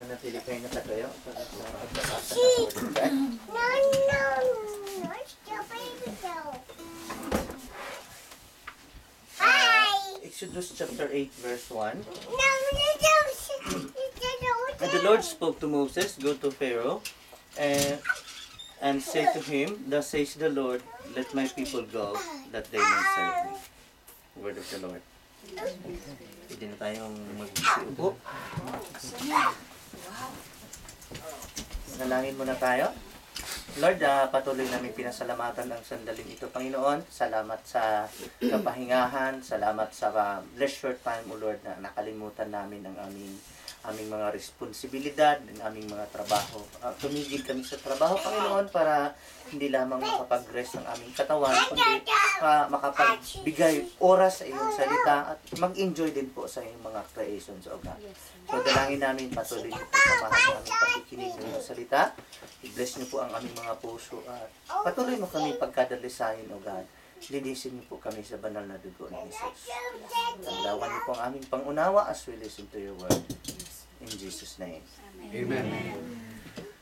Nanatili kayo nakatayo para sa pagkakasa ng Word of God. No. It's the baby girl. Hi. Exodus chapter 8 verse 1. No. And the Lord spoke to Moses, go to Pharaoh, and say to him, thus says the Lord, let my people go, that they may serve me. Word of the Lord. Pwede na tayong mag-siupo. Nalangin muna tayo. Lord, patuloy namin pinasalamatan ang sandaling ito, Panginoon. Salamat sa kapahingahan, salamat sa leisure time, O Lord, na nakalimutan namin ang aming mga responsibilidad, ang aming mga trabaho. Tumigil kami sa trabaho, Panginoon, para hindi lamang makapag-rest ang aming katawan, kundi makapagbigay oras sa iyong salita at mag-enjoy din po sa iyong mga creations, O God. So, dalangin namin patuloy niyo po sa mahal aming pakikinig ng iyong salita. I-bless niyo po ang aming mga puso at patuloy mo kami pagkadalisayin, O God. Linisin niyo po kami sa banal na dugo ni Jesus. Tanglawan niyo po ang aming pangunawa as we listen to your word. In Jesus' name. Amen.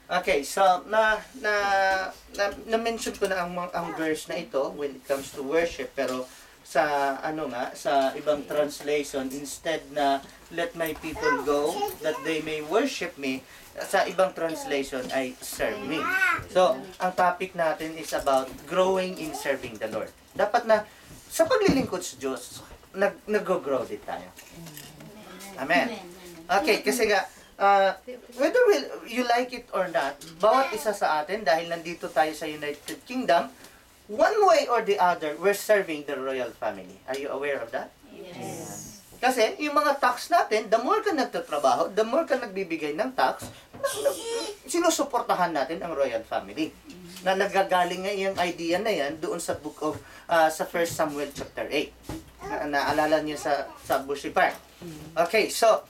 Okay, so na-mention ko na ang verse na ito when it comes to worship, pero sa sa ibang translation, instead na let my people go that they may worship me, sa ibang translation ay serve me. So, ang topic natin is about growing in serving the Lord. Dapat na sa paglilingkod sa Diyos, nag-grow din tayo. Amen. Okay, kasi nga, whether you like it or not, bawat isa sa atin, dahil nandito tayo sa United Kingdom, one way or the other, we're serving the royal family. Are you aware of that? Yes. Kasi, yung mga tax natin, the more ka nagtatrabaho, the more ka nagbibigay ng tax, sinusuportahan natin ang royal family. Na nagagaling nga yung idea na yan doon sa book of, sa 1 Samuel chapter 8. Naalala niyo sa Bushy Park. Okay, so,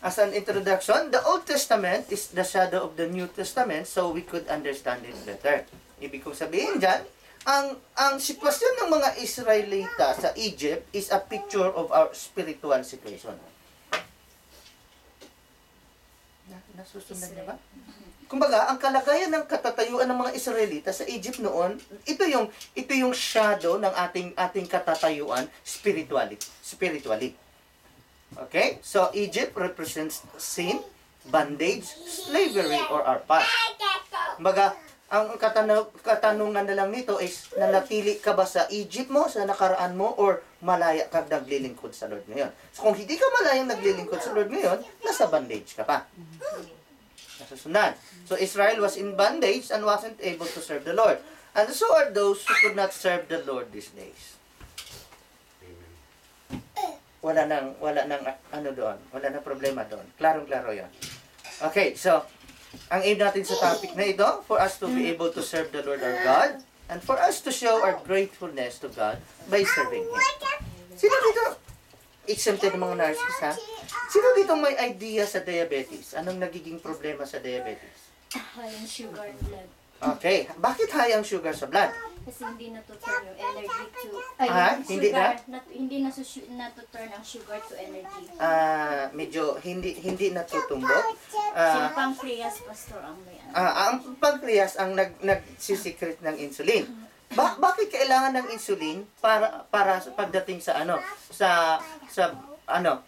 as an introduction, the Old Testament is the shadow of the New Testament, so we could understand it better. Ibig kong sabihin dyan, ang sitwasyon ng mga Israelita sa Egypt is a picture of our spiritual situation. Nasusunod na ba? Kumbaga, ang kalagayan ng katatayuan ng mga Israelita sa Egypt noon, ito yung shadow ng ating katatayuan spiritually. Okay? So, Egypt represents sin, bondage, slavery, or our past. Kumbaga, ang katanungan na lang nito is, nanatili ka ba sa Egypt mo, sa nakaraan mo, or malaya ka naglilingkod sa Lord ngayon? So, kung hindi ka malayang naglilingkod sa Lord ngayon, nasa bondage ka pa. Nasusunod. So, Israel was in bondage and wasn't able to serve the Lord. And so are those who could not serve the Lord these days. Wala nang doon. Wala nang problema doon. Klarong-klaro 'yon. Okay, so ang aim natin sa topic na ito, for us to be able to serve the Lord our God, and for us to show our gratefulness to God by serving Him. Sino dito, exempted ng mga nurses, ha? Sino dito may idea sa diabetes? Anong nagiging problema sa diabetes? High in sugar blood. Okay, bakit high ang sugar sa blood? Kasi hindi natuturn yung energy to... Hindi sugar, hindi natuturn ang sugar to energy. Medyo hindi natutumbok. Si pancreas, pastor, ang may ano. Ang pancreas ang nagsisikret ng insulin. Bakit kailangan ng insulin para sa pagdating sa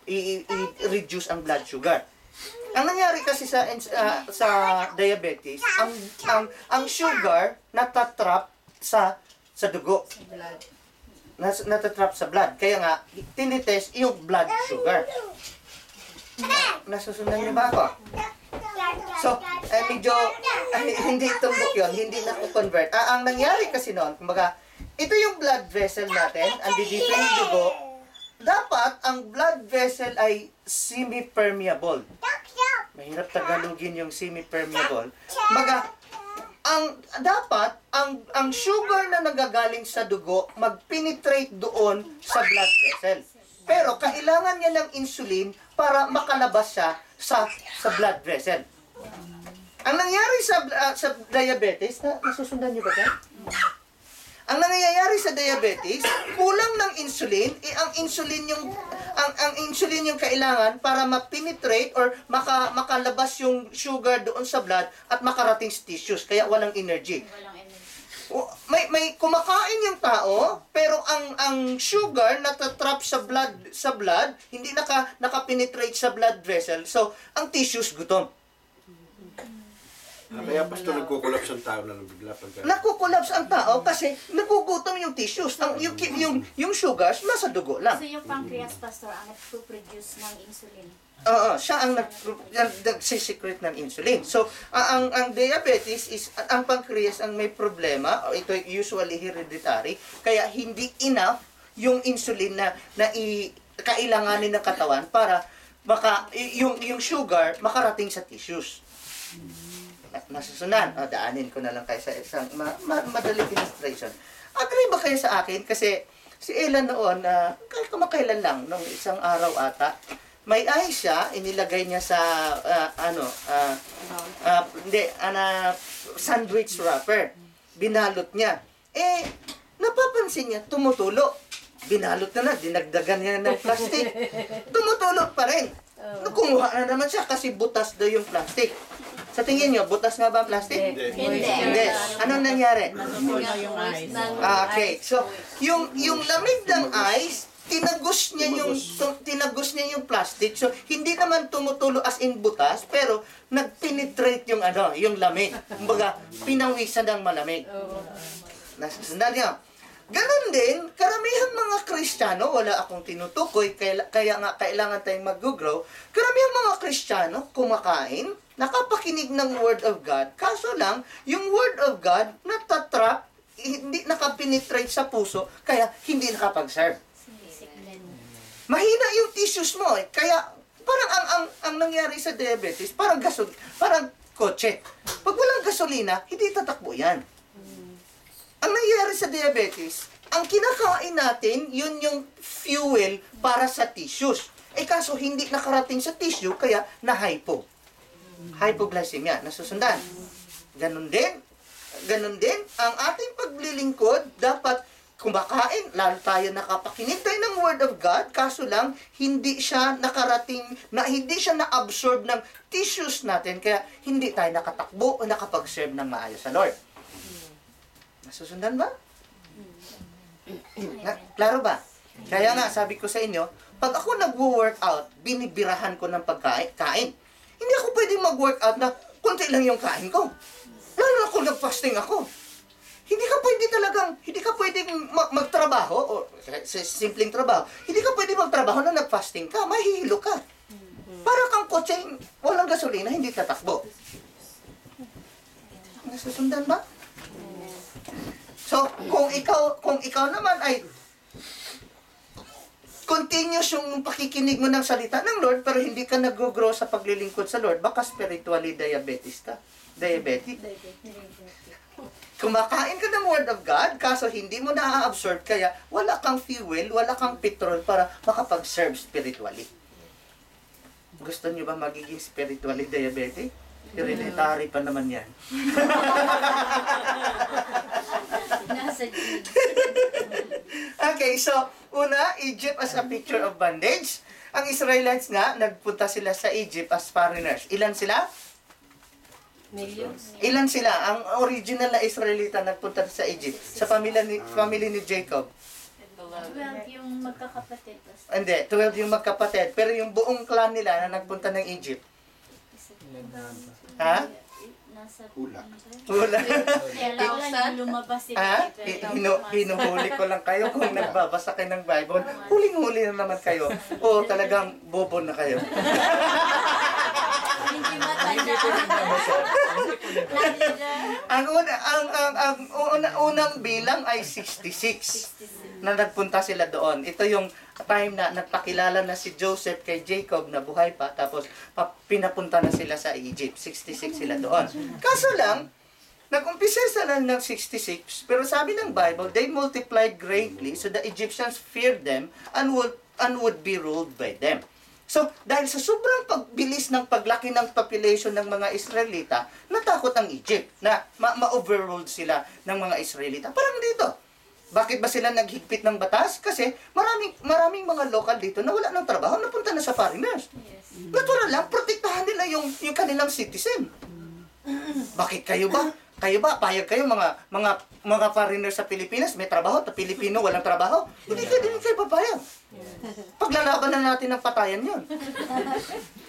i-reduce ang blood sugar? Ang nangyari kasi sa diabetes, ang sugar natatrap sa dugo. Natatrap sa blood. Kaya nga tinitest yung blood sugar. Nasusundan niyo ba ako? So, medyo hindi tumbok yun, hindi na-convert. Ang nangyari kasi noon, kumbaga, ito yung blood vessel natin, dito yung dugo. Dapat ang blood vessel ay semi-permeable. Mahirap tagalogin yung semi-permeable. Kumbaga, ang sugar na nagagaling sa dugo mag-penetrate doon sa blood vessel. Pero kailangan niya ng insulin para makalabas siya sa blood vessel. Ang nangyari sa diabetes, nasusundan niyo ba yan? Ang nangyayari sa diabetes, kulang ng insulin, ang insulin ang insulin yung kailangan para ma-penetrate or makalabas yung sugar doon sa blood at makarating sa tissues, kaya walang energy. Walang energy. May kumakain yung tao, pero ang sugar natatrap sa blood, hindi naka-penetrate sa blood vessel. So, ang tissues gutom. Kaya pastor, nagkukulaps ang tao na bigla pagka... Nakukolapse ang tao kasi nagugutom yung tissues. Yung sugars nasa dugo lang. So yung pancreas, Pastor, ang nagpo-produce ng insulin. Oo, siya ang nagsisecrete ng insulin. So, ang diabetes is, ang pancreas ang may problema, o ito usually hereditary, kaya hindi enough yung insulin na kailanganin ng katawan para yung sugar makarating sa tissues. Nasusunan. Daanin ko na lang kayo sa isang madaling illustration. Agree ba kayo sa akin? Kasi si Ella noon, kumakailan lang, nung isang araw ata, may ice siya, inilagay niya sa, sandwich wrapper. Binalot niya. Napapansin niya, tumutulo. Binalot na, dinagdagan niya ng plastic. Tumutulo pa rin. Kumuha na naman siya kasi butas daw yung plastic. Sa tingin niyo, butas nga ba ang plastic? Hindi. Anong nangyari? Okay. So, yung lamig ng ice, tinagos niya yung plastic. So, hindi naman tumutulo as in butas, pero nag-penetrate yung lamig. Kumbaga, pinawisan ng malamig. Nasundan niyo. Ganon din, karamihang mga Kristiyano, wala akong tinutukoy, kaya nga kailangan tayong mag-grow. Karamihang mga Kristiyano, kumakain, nakapakinig ng Word of God, kaso lang, yung Word of God, natatrap, hindi nakapenetrate sa puso, kaya hindi nakapag-serve. Mahina yung tissues mo kaya parang ang nangyari sa diabetes, parang kotse. Pag walang gasolina, hindi tatakbo yan. Ang nangyayari sa diabetes, ang kinakain natin, yun yung fuel para sa tissues. Kaso hindi nakarating sa tissue, kaya na-hypo. Hypoglycemia, nasusundan. Ganon din, ang ating paglilingkod, dapat kumakain, lalo tayo nakapakinig tayo ng Word of God, kaso lang, hindi siya na-absorb ng tissues natin, kaya hindi tayo nakatakbo o nakapag-serve ng maayos sa Lord. Nasusundan ba? Klaro ba? Kaya nga, sabi ko sa inyo, pag ako nag-workout, binibirahan ko ng pagkain. Hindi ako pwedeng mag-workout na konti lang yung kain ko. Lalo na kung nag-fasting ako. Hindi ka pwedeng magtrabaho, o simpleng trabaho, hindi ka pwedeng magtrabaho na nag-fasting ka, mahihilo ka. Para kang kotse, walang gasolina, hindi tatakbo. Nasusundan ba? So, kung ikaw naman ay continuous yung pakikinig mo ng salita ng Lord, pero hindi ka nag-grow sa paglilingkod sa Lord, baka spiritually diabetic. Kumakain ka ng Word of God, kaso hindi mo na-absorb, kaya wala kang fuel, wala kang petrol para makapag-serve spiritually. Gusto niyo ba magiging spiritually diabetic? Hereditary pa naman yan. Nasa genes. Okay, so, una, Egypt as a picture of bondage. Ang Israelites nga, nagpunta sila sa Egypt as foreigners. Ilan sila? Millions. Ilan sila? Ang original na Israelita nagpunta sa Egypt. Sa family ni Jacob. 12 yung magkakapatid. Hindi, 12 yung magkapatid. Pero yung buong clan nila na nagpunta ng Egypt. Ha? Nasa Hula. Wala. Kaya lang lumabas sila. Hinuhuli ko lang kayo kung nagbabasa kayo ng Bible. Huling-huli na naman kayo. O talagang bobo na kayo. Hindi matandaan. Ang unang bilang ay 66 na nagpunta sila doon. Ito yung time na nagpakilala na si Joseph kay Jacob na buhay pa, tapos pinapunta na sila sa Egypt. 66 sila doon. Kaso lang, nag-umpisa sila ng 66, pero sabi ng Bible, they multiplied greatly, so the Egyptians feared them and would be ruled by them. So, dahil sa sobrang pagbilis ng paglaki ng population ng mga Israelita, natakot ang Egypt na ma-overruled sila ng mga Israelita. Parang dito. Bakit ba sila naghigpit ng batas? Kasi maraming mga local dito na wala ng trabaho, napunta na sa foreigners. Natural lang, protektahan nila yung kanilang citizen. Bakit kayo ba? Payag kayo mga foreigners sa Pilipinas, may trabaho, at Pilipino walang trabaho? Hindi kayo papayag. Paglalaban na natin ng patayan yun.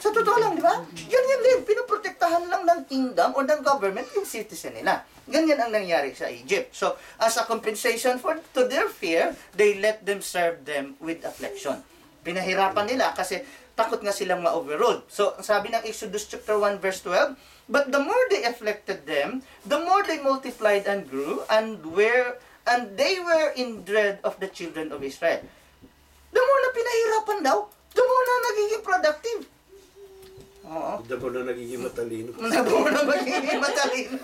Sa totoo lang, di ba? Ganyan din, pinoprotektahan lang ng kingdom o ng government yung citizen nila. Ganyan ang nangyari sa Egypt. So, as a compensation to their fear, they let them serve them with affliction. Pinahirapan nila kasi takot nga silang ma-overruled. So, sabi ng Exodus chapter 1 verse 12, "But the more they afflicted them, the more they multiplied and grew, and they were in dread of the children of Israel." The more na pinahirapan daw, the more na nagiging productive. Oo. Hindi mo na nagiging matalino. The more na magiging matalino.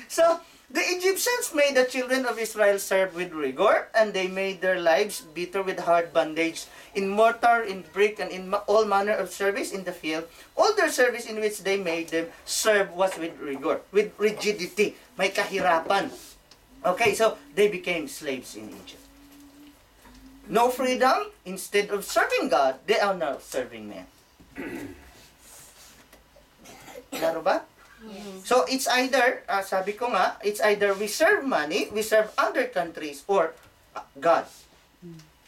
So, the Egyptians made the children of Israel serve with rigor, and they made their lives bitter with hard bondage, in mortar, in brick, and in all manner of service in the field. All their service in which they made them serve was with rigor, with rigidity. May kahirapan. Okay, so they became slaves in Egypt. No freedom. Instead of serving God, they are now serving men. Klaro ba? So, it's either, sabi ko nga, it's either we serve money, we serve other countries, or God.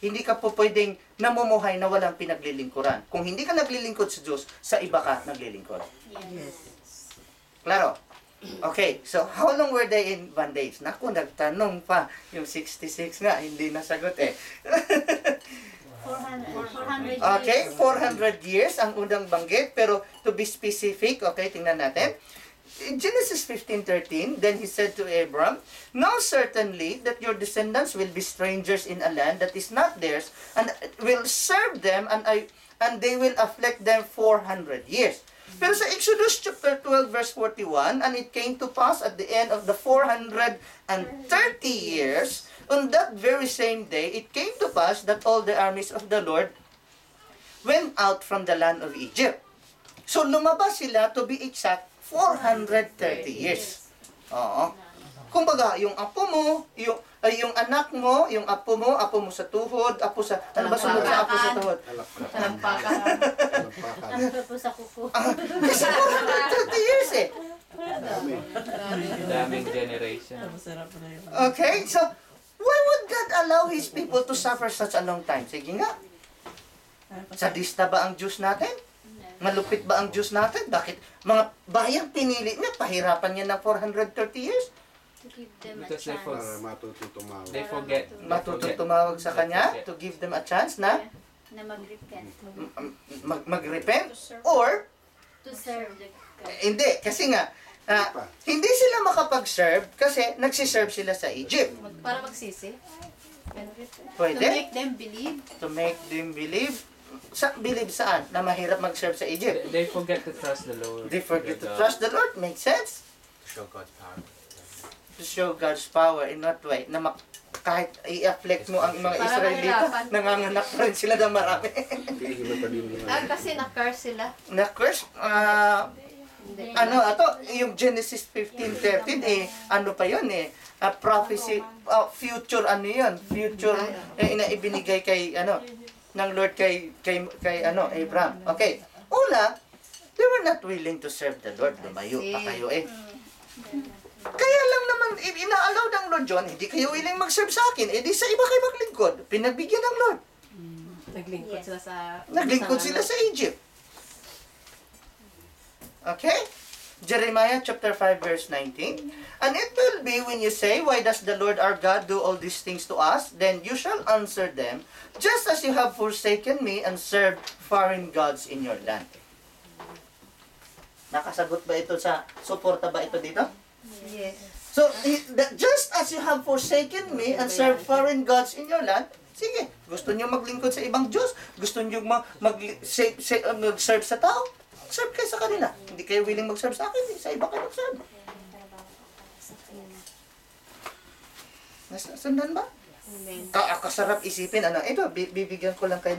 Hindi ka po pwedeng namumuhay na walang pinaglilingkuran. Kung hindi ka naglilingkod sa Diyos, sa iba ka naglilingkod. Yes. Klaro? Okay, so how long were they in bondage? Naku, nagtanong pa. Yung 66 nga, hindi nasagot eh. 400 Okay, 400 years ang unang banggit. Pero to be specific, okay, tingnan natin. In Genesis 15:13, then he said to Abram, "Know certainly that your descendants will be strangers in a land that is not theirs, and will serve them, and they will afflict them 400 years." Pero sa Exodus chapter 12 verse 41, "And it came to pass at the end of the 430 years, on that very same day, it came to pass that all the armies of the Lord went out from the land of Egypt." So lumabas sila, to be exact, 430 years. Oo. Kumbaga, yung apo mo, yung anak mo, yung apo mo sa tuhod, apo sa, ano ba sunod sa apo sa tuhod? Talampakan. Alampakan. Ano po sa kuko? Kasi 430 years eh. Daming generation. Okay, so, why would God allow His people to suffer such a long time? Sige nga. Sadista ba ang Diyos natin? Malupit ba ang Diyos natin? Bakit mga bayang pinili niya, pahirapan niya ng 430 years? To give them a Because they chance. Para matutong tumawag. They forget. Matutong tumawag sa Kanya to give them a chance na Na mag-repent. mag-repent? Or, To serve the God. hindi, kasi nga, hindi sila makapag-serve kasi nagsiserve sila sa Egypt. Para magsisi. To Pwede? make them believe. To make them believe. Believe saan? Na mahirap mag-serve sa Egypt. They forget to trust the Lord. They forget to With, trust the Lord. Makes sense? Show God's power. To show God's power in what way? Na kahit i-afflict mo ang mga Para Israelita, mahirapan. nanganganak pa rin sila ng marami. Hindi matalino na. Kasi na-curse sila. Na curse, Hindi. yung Genesis 15:13 ano pa yun prophecy, future future ibinigay kay ng Lord kay Abraham. Okay. Una, they were not willing to serve the Lord. Lumayo pa kayo Kaya lang naman, ina-allow ng Lord John, hindi kayo willing mag-serve sa akin, di sa iba kayo maglingkod. Pinagbigyan ng Lord. Naglingkod sila sa... Naglingkod sila sa Egypt. Okay? Jeremiah chapter 5 verse 19. "And it will be when you say, Why does the Lord our God do all these things to us? Then you shall answer them, Just as you have forsaken me and served foreign gods in your land." Nakasagot ba ito suporta ba ito dito? Yes. So, just as you have forsaken me and served foreign gods in your land, sige, gusto niyo maglingkod sa ibang Diyos? Gusto niyo mag-serve sa tao? Serve kayo sa kanila. Hindi kayo willing mag-serve sa akin, sa iba kayo mag-serve. Nasundan ba? Amen. Kasarap isipin, ito, bibigyan ko lang kayo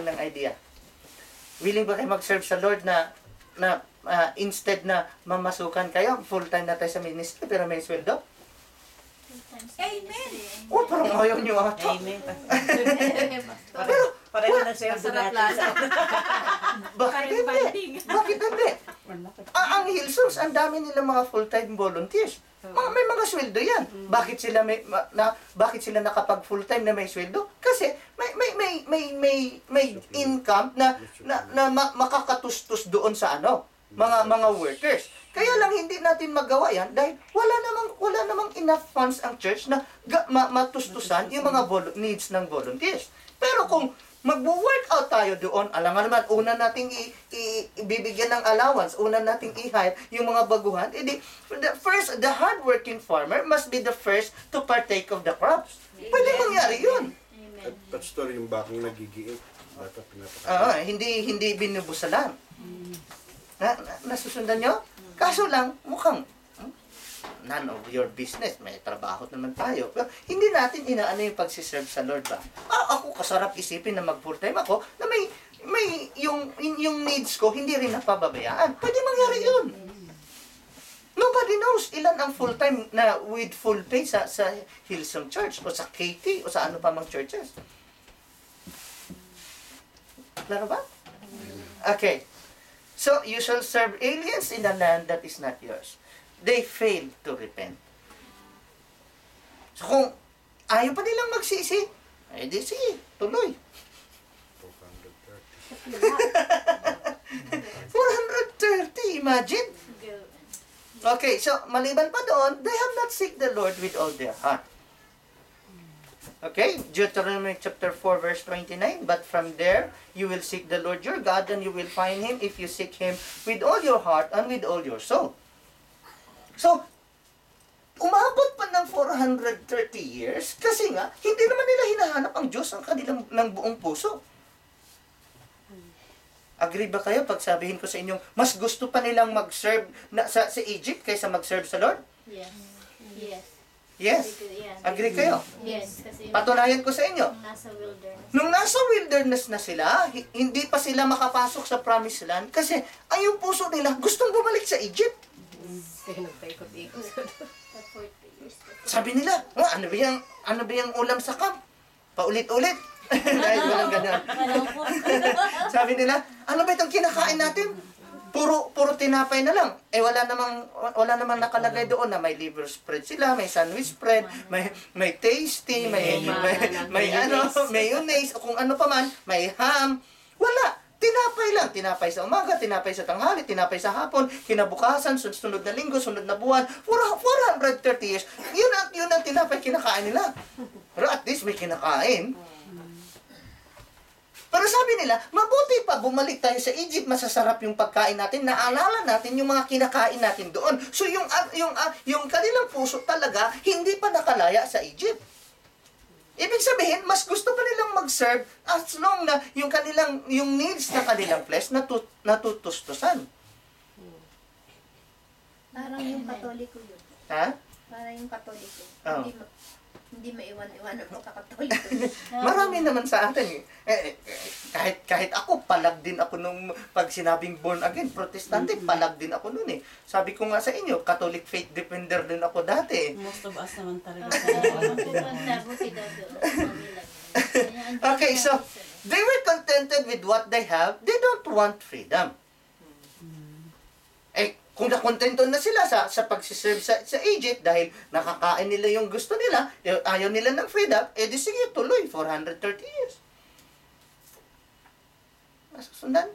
ng idea. Willing ba kayo mag-serve sa Lord na instead na mamasukan kayo, full-time na tayo sa ministry, pero may sweldo? Amen. Oh, parang ayaw nyo ata. Amen. Pero, Pareho na sa'yo Masarap natin. lang. bakit hindi? Bakit hindi? Ang Hillsongs, ang dami nilang mga full-time volunteers. May mga sweldo yan. Bakit sila bakit sila nakapag full-time na may sweldo? Kasi may income na makakatustos doon sa mga workers. Kaya lang hindi natin magawa yan dahil wala namang enough funds ang church na matustusan yung mga needs ng volunteers. Pero kung magwo-work out tayo doon, alam nga naman, una nating ibibigyan ng allowance, una nating i-hire yung mga baguhan, edi, the hard-working farmer must be the first to partake of the crops. Pwede mangyari yun. At pastor, yung bakong nagigiit. Dapat pinapakain. Hindi binubusalan. Nasusundan nyo? Kaso lang, mukhang none of your business. May trabaho naman tayo. Pero hindi natin inaano yung pagsiserve sa Lord ba? Ako kasarap isipin na mag full-time ako na may yung needs ko hindi rin napababayaan. Pwede mangyari yun. Nobody knows ilan ang full-time na with full pay sa Hillsong Church o sa KT o sa ano pa mang churches. Klaro ba? Okay. So, you shall serve aliens in a land that is not yours. They failed to repent. So, kung ayaw pa nilang magsisi, eh di sige, tuloy. 430, imagine. Okay, so maliban pa doon, they have not seek the Lord with all their heart. Okay, Deuteronomy chapter 4 verse 29, but from there you will seek the Lord your God and you will find Him if you seek Him with all your heart and with all your soul. So, umabot pa ng 430 years kasi nga, hindi naman nila hinahanap ang Diyos ang kanilang ng buong puso. Agree ba kayo pag sabihin ko sa inyong, mas gusto pa nilang mag-serve sa Egypt kaysa mag-serve sa Lord? Yes. Yes. Yes. Yeah. Agree kayo? Yes. Kasi Patunayan ko sa inyo. nasa wilderness. Nung nasa wilderness na sila, hindi pa sila makapasok sa promised land kasi ang yung puso nila gustong bumalik sa Egypt. Kaya nagpaikot-ikot. For 40 years. Sabi nila, ano ba yung ulam sa camp? Paulit-ulit. Dahil walang ganun. Sabi nila, ano ba itong kinakain natin? Puro tinapay na lang. Wala namang nakalagay doon na may liver spread sila, may sandwich spread, may tasty, may mayonnaise, o kung ano pa man, may ham. Wala. Tinapay lang. Tinapay sa umaga, tinapay sa tanghali, tinapay sa hapon, kinabukasan, sunod na linggo, sunod na buwan. 430 years. Yun ang tinapay kinakain nila. Pero at least may kinakain. Pero sabi nila, mabuti pa bumalik tayo sa Egypt, masasarap yung pagkain natin, naalala natin yung mga kinakain natin doon. So yung kanilang puso talaga, hindi pa nakalaya sa Egypt. Ibig sabihin, mas gusto pa nilang mag-serve as long na yung needs na kanilang flesh natutustusan. Parang yung katoliko yun. Ha? Parang yung katoliko. Oh. Hindi maiwan-iwan ang mga katoliko. Marami naman sa atin. Kahit ako, palag din ako nung pag sinabing born again, protestante, palag din ako nun eh. Sabi ko nga sa inyo, Catholic faith defender din ako dati. Most of us naman talaga. Okay, so, they were contented with what they have. They don't want freedom. Kung nakontento na sila sa pagsiserve sa Egypt dahil nakakain nila yung gusto nila, ayaw nila ng freedom, di sige, tuloy, 430 years. Nasusundan?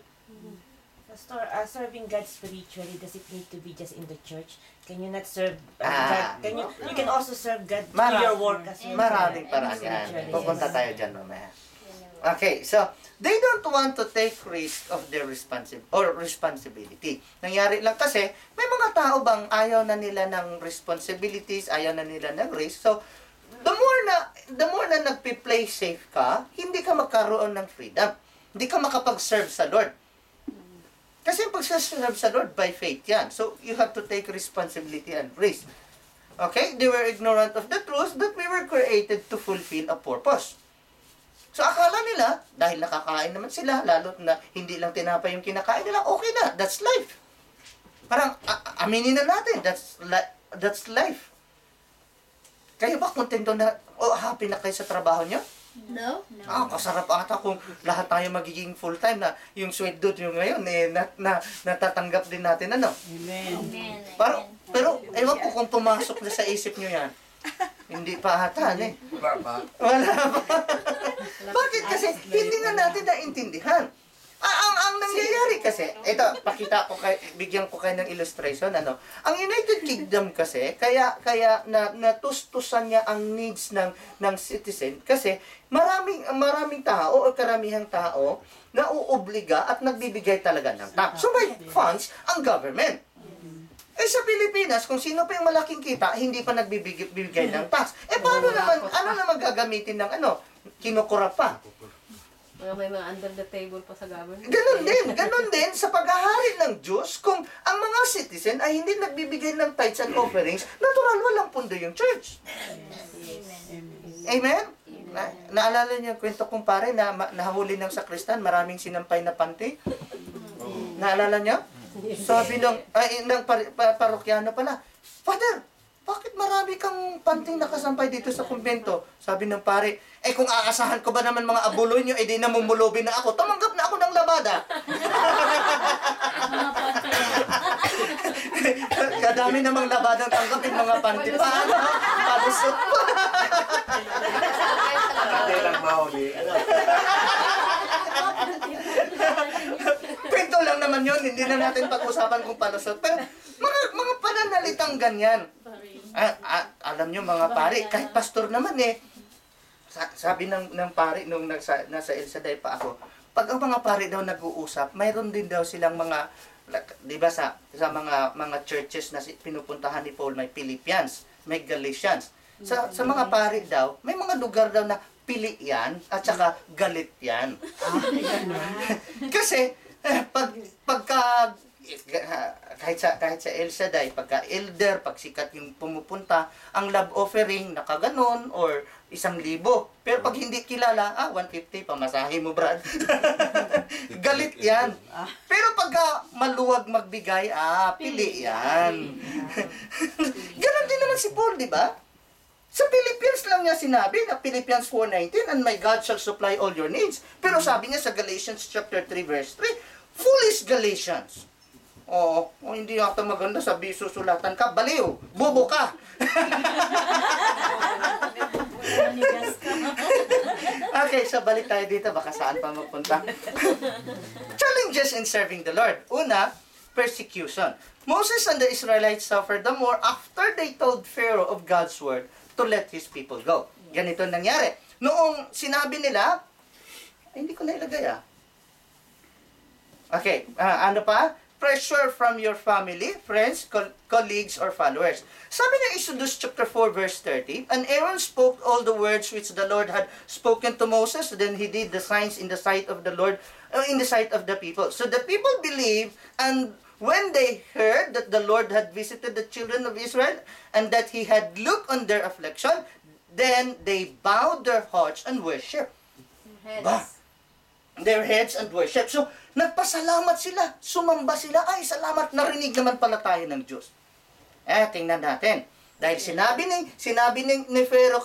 Pastor, serving God spiritually, does it need to be just in the church? Can you not serve Ah, God? You can also serve God through Marami. your work as well. Maraming paraan yan. Pupunta tayo dyan mamaya. Okay, so, they don't want to take risk of their responsibility. Nangyari lang kasi, may mga tao bang ayaw na nila ng responsibilities, ayaw na nila ng risk. So, the more na nagpi-play safe ka, hindi ka magkaroon ng freedom. Hindi ka makapag-serve sa Lord. Kasi pag-serve sa Lord, by faith yan. So, you have to take responsibility and risk. Okay? They were ignorant of the truth that we were created to fulfill a purpose. So, akala nila, dahil nakakain naman sila, lalo na hindi lang tinapay yung kinakain nila, okay na, that's life. Parang, aminin na natin, that's life. Kayo ba kontento na, happy na kayo sa trabaho nyo? No? Kasarap ata kung lahat tayo magiging full-time na yung sweldo yung ngayon, natatanggap din natin, ano? Amen. Pero, ewan ko kung pumasok na sa isip nyo yan. Hindi pa ata, eh. Wala pa. Bakit? Kasi hindi na natin naintindihan. Ang nangyayari kasi, ito, bigyan ko kayo ng illustration, ano. Ang United Kingdom kasi, kaya natustusan niya ang needs ng citizen kasi maraming tao o karamihang tao na uuobliga at nagbibigay talaga ng tax. So may funds ang government. Sa Pilipinas, kung sino pa yung malaking kita, hindi pa nagbibigay ng tax. Paano naman, ano naman gagamitin ng kinukura pa? May mga under the table pa sa government. Ganon din sa paghahari ng Diyos, kung ang mga citizen ay hindi nagbibigay ng tithes and offerings, natural walang pundo yung church. Amen? Naalala niyo yung kwento kong pare na nahuli ng sakristan, maraming sinampay na panty? Naalala niyo? Sabi ng parokyano pala, Father, bakit marami kang panting nakasampay dito sa kumbento? Sabi ng pare, kung aasahan ko ba naman mga abuloy nyo, di namumulobin na ako. Tumanggap na ako ng labada. Kadami namang labadang tanggapin mga panty. Paano? Palusot pa. Hindi lang mahuli. Kwento lang naman yun. Hindi na natin pag-usapan kung palusot. Pero mga pananalitang ganyan. Alam nyo mga pare, kahit pastor naman sabi ng pare nung nasa El Shaddai pa ako, pag ang mga pare daw nag-uusap, mayroon din daw silang mga, di ba sa mga churches na pinupuntahan ni Paul, may Philippians, may Galatians. Sa mga pare daw, may mga lugar daw na pili yan at saka galit yan. Kasi kahit sa El Shaddai, pagka elder, pag sikat yung pumupunta, ang love offering nakaganon or 1,000. Pero pag hindi kilala, 150, pamasahe mo, Brad. Galit yan. Pero pagka maluwag magbigay, pili yan. Ganon din naman si Paul, di ba? Sa Philippians lang niya sinabi na Philippians 4:19, and my God shall supply all your needs. Pero sabi niya sa Galatians chapter 3 verse 3, foolish Galatians. Hindi ata maganda, sabi susulatan ka, baliw, bobo ka. Okay, so balik tayo dito, baka saan pa magpunta. Challenges in serving the Lord. Una, persecution. Moses and the Israelites suffered the more after they told Pharaoh of God's word to let his people go. Ganito nangyari. Noong sinabi nila, hindi ko na ilagay Okay, ano pa? Pressure from your family, friends, colleagues, or followers. Sabi ng Exodus chapter 4 verse 30, and Aaron spoke all the words which the Lord had spoken to Moses, then he did the signs in the sight of the Lord, in the sight of the people. So the people believed, and when they heard that the Lord had visited the children of Israel, and that he had looked on their affliction, then they bowed their hearts and worship. Their heads and worship. So, nagpasalamat sila, sumamba sila, salamat, narinig naman pala tayo ng Diyos. Tingnan natin. Dahil sinabi ni Pharaoh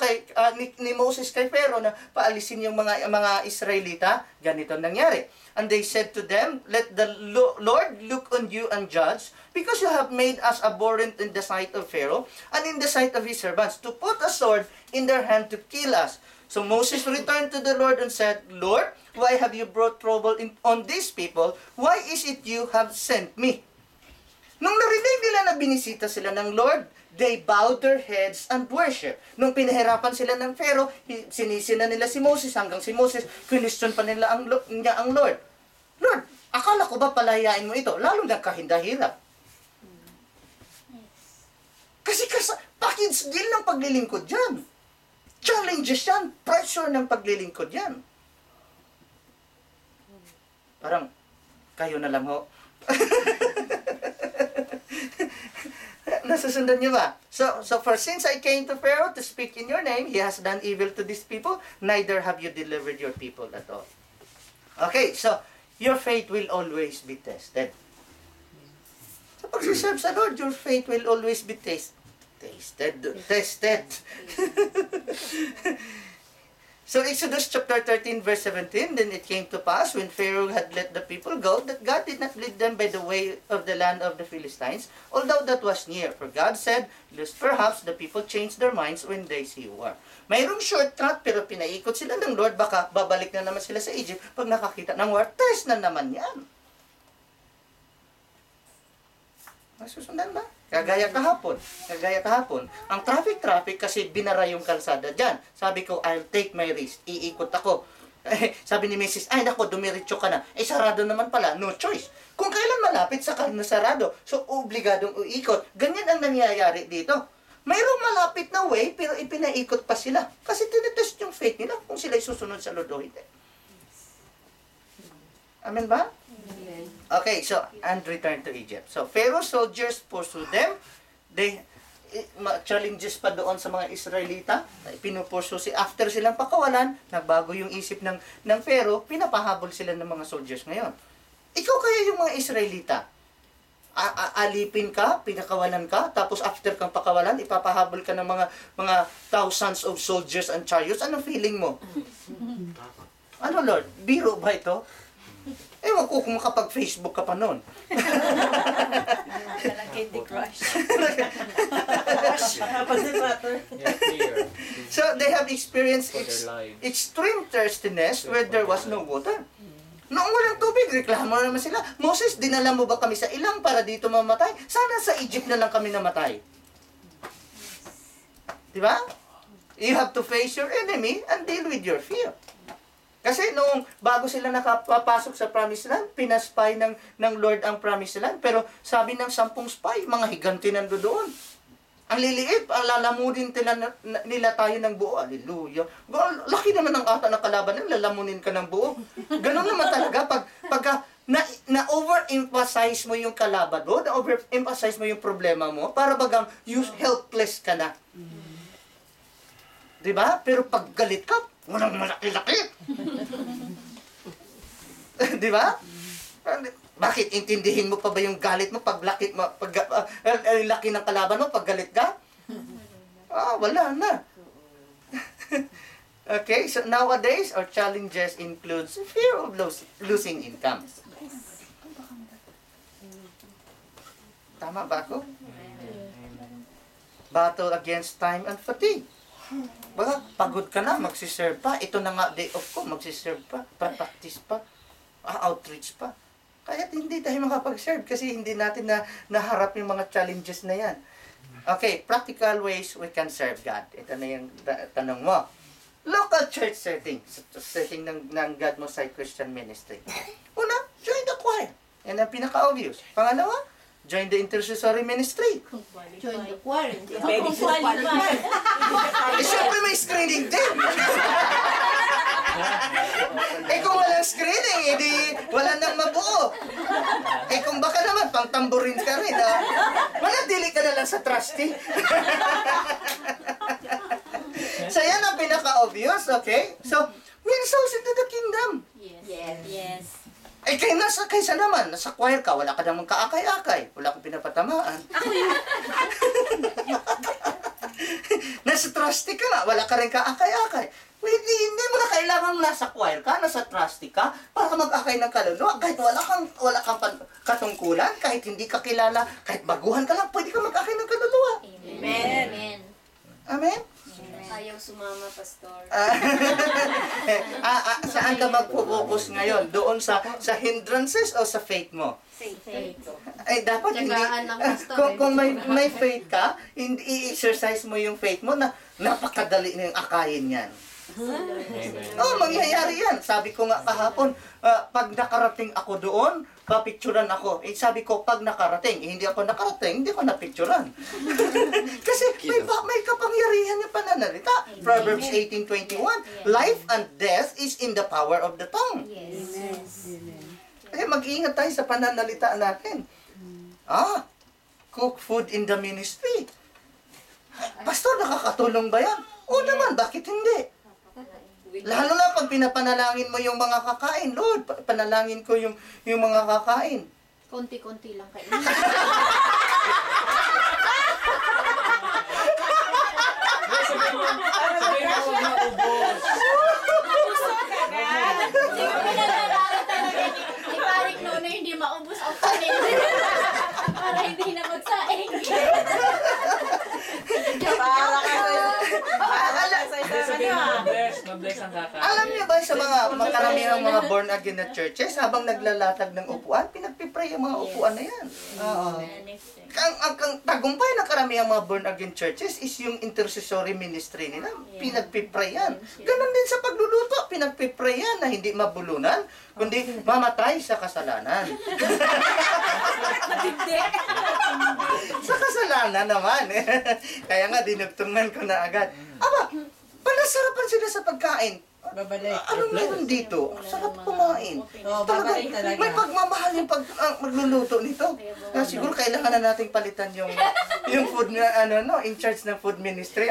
ni Moses kay Pharaoh na paalisin yung mga Israelita, ganito nangyari. And they said to them, let the Lord look on you and judge, because you have made us abhorrent in the sight of Pharaoh and in the sight of his servants, to put a sword in their hand to kill us. So Moses returned to the Lord and said, Lord, why have you brought trouble on these people? Why is it you have sent me? Nung narinig nila na binisita sila ng Lord, they bowed their heads and worship. Nung pinahirapan sila ng Pharaoh, sinisi na nila si Moses, hanggang si Moses, question pa nila ang Lord. Lord, akala ko ba palayain mo ito? Lalo nagkahindahirap. Kasi package deal ng paglilingkod yan. Challenges yan, pressure ng paglilingkod yan. Parang, kayo na lang ho. Nasusundan niyo ba? So for since I came to Pharaoh to speak in your name, he has done evil to these people, neither have you delivered your people at all. Okay, so your faith will always be tested. So pag you serve sa Lord, your faith will always be tested. So Exodus chapter 13 verse 17, then it came to pass when Pharaoh had let the people go, that God did not lead them by the way of the land of the Philistines, although that was near. For God said, lest perhaps the people change their minds when they see war. Mayroong shortcut, pero pinaikot sila ng Lord, baka babalik na naman sila sa Egypt pag nakakita ng war. Test na naman yan. Masusundan ba? Kagaya kahapon. Ang traffic kasi binara yung kalsada dyan. Sabi ko, I'll take my risk. Iikot ako. Sabi ni Mrs. Ay, nako, dumiretso ka na. Sarado naman pala. No choice. Kung kailan malapit, saka na sarado. So, obligadong uikot. Ganyan ang nangyayari dito. Mayroong malapit na way, pero ipinaikot pa sila. Kasi tinitest yung faith nila kung sila susunod sa Lord o hindi. Amen ba? Amen. Okay, so, and return to Egypt. So, Pharaoh's soldiers pursue them. They, challenges pa doon sa mga Israelita. Pinupursu after silang pakawalan, nagbago yung isip ng Pharaoh, pinapahabol sila ng mga soldiers ngayon. Ikaw kaya yung mga Israelita? Alipin ka, pinakawalan ka, tapos after kang pakawalan, ipapahabol ka ng mga thousands of soldiers and chariots. Anong feeling mo? Ano, Lord? Biro ba ito? Ewan ko kung makapag-Facebook ka pa noon. Candy Crush. Yeah, clear. So, they have experienced For their lives. extreme thirstiness where there was no water. Noong walang tubig, reklamo naman sila. Moses, dinala mo ba kami sa ilang para dito mamatay? Sana sa Egypt na lang kami namatay. Diba? You have to face your enemy and deal with your fear. Kasi noong bago sila nakapapasok sa Promised Land, pinaspy ng Lord ang Promised Land. Pero sabi ng 10 spy, mga higanti nando doon. Ang liliit, ang lalamunin nila tayo ng buo. Hallelujah. Laki naman ang ata ng kalaban nila, lalamunin ka ng buo. Ganun naman talaga. Pagka na-overemphasize mo yung kalaban doon, na-overemphasize mo yung problema mo, para bagang helpless ka na. Diba? Pero pag galit ka, walang malaki-laki. Di ba? Bakit? Intindihin mo pa ba yung galit mo pag laki ng kalaban mo pag galit ka? Wala na. Okay, so nowadays, our challenges includes fear of losing income. Tama ba ako? Battle against time and fatigue. Baka pagod ka na, magsiserve pa. Ito na nga day off ko, magsiserve pa. Practice pa. Outreach pa. Kaya hindi tayo makapag-serve kasi hindi natin naharap yung mga challenges na yan. Okay, practical ways we can serve God. Ito na yung tanong mo. Local church setting. Setting ng God Mosaic Christian Ministry. Una, join the choir. Yan ang pinaka-obvious. Pangalawa, join the intercessory ministry. Join the choir. Pwede sila qualified. Siyempre may screening din. Kung walang screening, edi wala nang mabuo. Kung baka naman, pang tamborin ka rin, manatili ka na lang sa trustee. So yan ang pinaka-obvious, okay? So, win souls into the kingdom. Yes. Kaysa naman, nasa choir ka, wala ka namang kaakay-akay. Wala kang pinapatamaan. Nasa trustee ka nga, wala ka rin kaakay-akay. Hindi mo na kailangan nasa choir ka, nasa trustee ka, para ka mag-akay ng kaluluwa. Kahit wala kang katungkulan, kahit hindi ka kilala, kahit baguhan ka lang, pwede ka mag-akay ng kaluluwa. Amen. Amen? Ayaw sumama, Pastor. Saan ka magpo-focus ngayon? Doon sa hindrances o sa faith mo? Faith. Ay, dapat hindi. Tiyagaan lang, Pastor, Kung may faith ka, i-exercise mo yung faith mo na napakadali na yung akayin yan. Amen. Mangyayari yan. Sabi ko nga kahapon, pag nakarating ako doon, papicturan ako. Sabi ko, pag nakarating, hindi ako nakarating, hindi ko napicturan. Kasi may kapangyarihan yung pananalita. Proverbs 18:21, life and death is in the power of the tongue. Yes. Kaya mag-iingat tayo sa pananalita natin. Cook food in the ministry. Pastor, nakakatulong ba yan? Oo naman, bakit hindi? Lalo na pag pinapanalangin mo yung mga kakain. Lord, panalangin ko yung mga kakain. Konti-konti lang kayo. Sabihin mo, huwag maubos. Siguro pinag-aralan talaga ni Paring Nono hindi maubos ang kanin. Para hindi na magsaing. Sabihin mo, mabless ang kakain. Alam niyo ba sa mga karamihan mga born again na churches, habang naglalatag ng upuan, pinagpipray ang mga upuan na yan. Oo. Ang tagumpay ng karamihan mga born again churches is yung intercessory ministry nila. Pinagpipray yan. Ganon din sa pagluluto, pinagpipray yan na hindi mabulunan, kundi mamatay sa kasalanan. Sa kasalanan naman. Kaya nga, dinugtungan ko na agad. Aba, panasarapan sila sa pagkain. Babalik. Ano meron dito? Sarap kumain. Oo, babalik talaga. May pagmamahal yung magluluto nito. Siguro kailangan na nating palitan yung food na in charge ng food ministry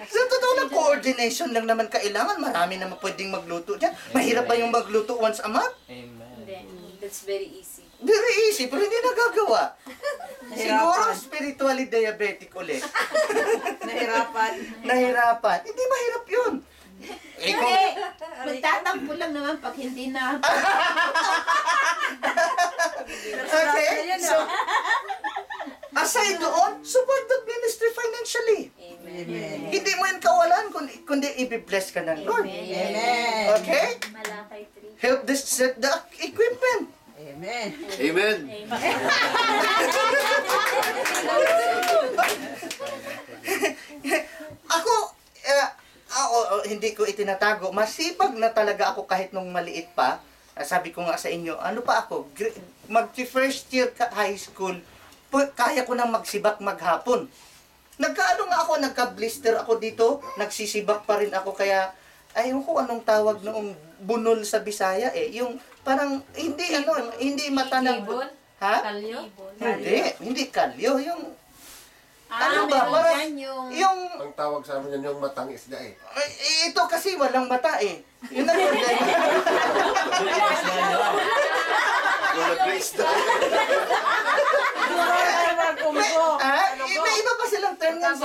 Sa totoo lang, coordination lang naman kailangan. Marami naman pwedeng magluto dyan. Mahirap ba yung magluto once a month? Amen. That's very easy. Very easy, pero hindi nagagawa. Siguro spiritually diabetic ulit. Nahirapan. Hindi mahirap yun. Magtatampo lang naman pag hindi na. Okay, so, aside doon, support the ministry financially. Amen. Hindi mo yan kawalan, kundi i-bless ka ng Lord. Amen. Okay? Malakay 3. Help this set the equipment. Amen. Amen. Ako, hindi ko itinatago. Masipag na talaga ako kahit nung maliit pa. Sabi ko nga sa inyo, ano pa ako, mag-first year high school, kaya ko nang magsibak maghapon. Nagkaano nga ako, nagka-blister ako dito, nagsisibak pa rin ako, kaya, ayun ko anong tawag noong bunol sa Bisaya yung parang, hindi mata ng... Ha? Kalyo? Hindi kalyo, yung... Ano ba? Parang, yung... Ang tawag sa amin yan yung matang isda eh. Ito kasi walang mata Yun ang problema. Wala ba isda? Iba pa silang term ng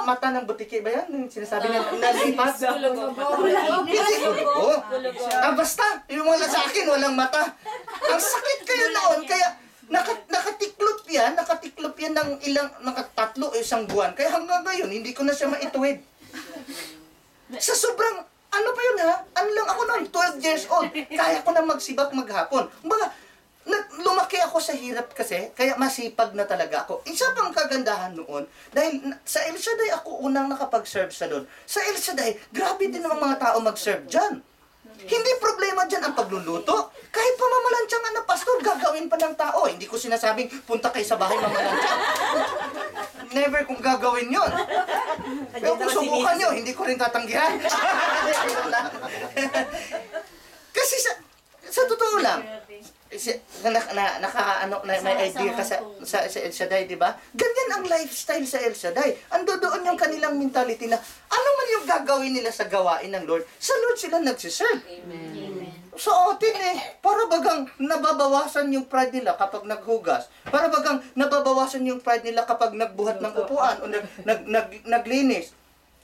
mata ng butiki ba yan? Yung sinasabi na nalipat? Hindi ko. Basta, yung wala sa akin, walang mata. Ang sakit kayo noon, kaya nakatiklop yan ng nakatatlo isang buwan. Kaya hanggang ngayon, hindi ko na siya maituwid. Sa sobrang, ano pa yun ha? Ano lang ako noon, 12 years old. Kaya ko na magsibak maghapon. Mga, lumaki ako sa hirap kasi, kaya masipag na talaga ako. Isa pang kagandahan noon, dahil sa El Shaddai ako unang nakapag-serve sa doon. Sa El Shaddai, grabe din ang mga tao mag-serve dyan. Hindi problema dyan ang pagluluto. Kahit pamamalansyang na pastor, gagawin pa ng tao. Hindi ko sinasabing, punta kayo sa bahay mamalansyang. Never kung gagawin yon. Pero kung subukan nyo, hindi ko rin tatanggihan. Kasi sa totoo lang, may idea ka sa El Shaddai, di ba? Ganyan ang lifestyle sa El Shaddai. Ando doon yung kanilang mentality na ano man yung gagawin nila sa gawain ng Lord, sa Lord sila nagsiserve. Amen. Sa atin para bagang nababawasan yung pride nila kapag naghugas. Para bagang nababawasan yung pride nila kapag nagbuhat ng upuan o naglinis.